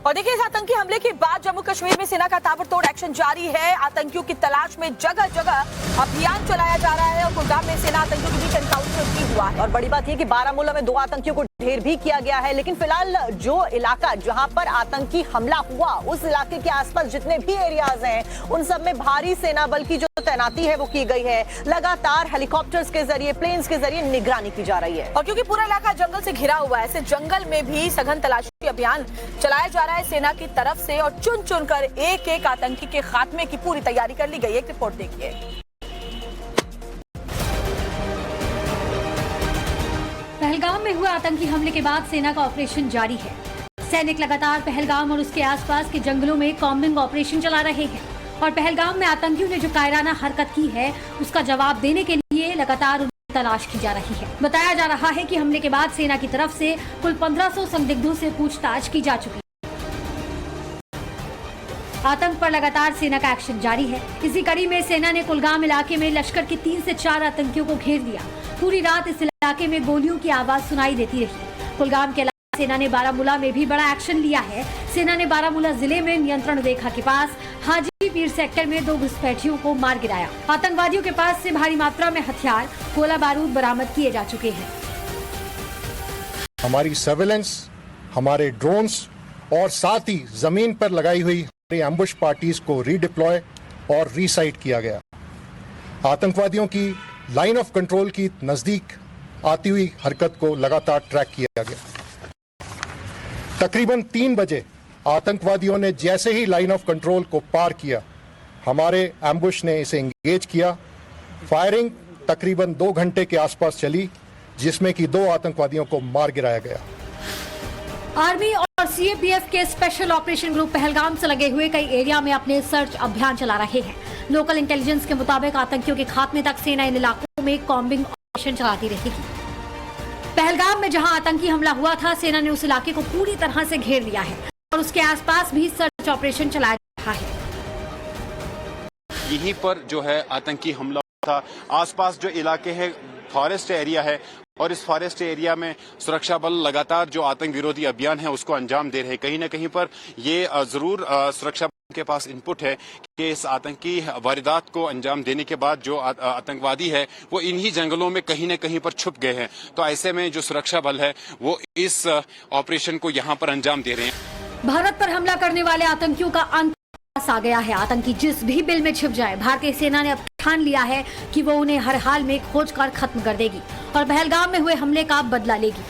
और देखिए, इस आतंकी हमले के बाद जम्मू कश्मीर में सेना का ताबड़तोड़ एक्शन जारी है। आतंकियों की तलाश में जगह जगह अभियान चलाया जा रहा है और कुलगाम में सेना आतंकियों के बीच एनकाउंटर भी हुआ है। और बड़ी बात यह कि बारामूला में 2 आतंकियों को ढेर भी किया गया है। लेकिन फिलहाल जो इलाका जहां पर आतंकी हमला हुआ, उस इलाके के आसपास जितने भी एरियाज हैं, उन सब में भारी सेना बल की जो तैनाती है वो की गई है। लगातार हेलीकॉप्टर्स के जरिए, प्लेन्स के जरिए निगरानी की जा रही है। और क्योंकि पूरा इलाका जंगल से घिरा हुआ है, ऐसे जंगल में भी सघन तलाशी अभियान चलाया जा रहा है सेना की तरफ से और चुन चुन कर एक एक आतंकी के खात्मे की पूरी तैयारी कर ली गई। एक रिपोर्ट देखिए। पहलगाम में हुए आतंकी हमले के बाद सेना का ऑपरेशन जारी है। सैनिक लगातार पहलगाम और उसके आसपास के जंगलों में कॉम्बिंग ऑपरेशन चला रहे हैं और पहलगाम में आतंकियों ने जो कायराना हरकत की है, उसका जवाब देने के लिए लगातार उनकी तलाश की जा रही है। बताया जा रहा है कि हमले के बाद सेना की तरफ से कुल 1500 संदिग्धों से पूछताछ की जा चुकी है। आतंक पर लगातार सेना का एक्शन जारी है। इसी कड़ी में सेना ने कुलगाम इलाके में लश्कर के 3 से 4 आतंकियों को घेर दिया। पूरी रात इस इलाके में गोलियों की आवाज सुनाई देती रही। कुलगाम के अलावा सेना ने बारामूला में भी बड़ा एक्शन लिया है। सेना ने बारामूला जिले में नियंत्रण रेखा के पास हाजीपीर सेक्टर में 2 घुसपैठियों को मार गिराया। आतंकवादियों के पास से भारी मात्रा में हथियार, गोला बारूद बरामद किए जा चुके हैं। हमारी सर्वेलेंस, हमारे ड्रोन्स और साथ ही जमीन पर लगाई हुई हमारी एम्बुश पार्टीज को रीडिप्लॉय और रीसाइट किया गया। आतंकवादियों की लाइन ऑफ कंट्रोल की नजदीक आती हुई हरकत को लगातार ट्रैक किया गया। तकरीबन 3 बजे आतंकवादियों ने जैसे ही लाइन ऑफ कंट्रोल को पार किया, हमारे एम्बुश ने इसे एंगेज किया। फायरिंग तकरीबन 2 घंटे के आसपास चली, जिसमें कि 2 आतंकवादियों को मार गिराया गया। आर्मी और सीएपीएफ के स्पेशल ऑपरेशन ग्रुप पहलगाम से लगे हुए कई एरिया में अपने सर्च अभियान चला रहे हैं। लोकल इंटेलिजेंस के मुताबिक आतंकियों के खात्मे तक सेना इन इलाकों में कॉम्बिंग ऑपरेशन चलाती रहेगी। पहलगाम में जहां आतंकी हमला हुआ था, सेना ने उस इलाके को पूरी तरह से घेर लिया है और उसके आसपास भी सर्च ऑपरेशन चलाया जा रहा है। यहीं पर जो है आतंकी हमला था। आसपास जो इलाके हैं फॉरेस्ट एरिया है और इस फॉरेस्ट एरिया में सुरक्षा बल लगातार जो आतंक विरोधी अभियान है उसको अंजाम दे रहे हैं। कहीं न कहीं पर ये जरूर सुरक्षा बल के पास इनपुट है कि इस आतंकी वारदात को अंजाम देने के बाद जो आतंकवादी है वो इन्हीं जंगलों में कहीं न कहीं पर छुप गए हैं। तो ऐसे में जो सुरक्षा बल है वो इस ऑपरेशन को यहाँ पर अंजाम दे रहे हैं। भारत पर हमला करने वाले आतंकियों का अंत आ गया है। आतंकी जिस भी बिल में छिप जाए, भारतीय सेना ने अब ठान लिया है कि वो उन्हें हर हाल में खोज कर खत्म कर देगी और पहलगाम में हुए हमले का बदला लेगी।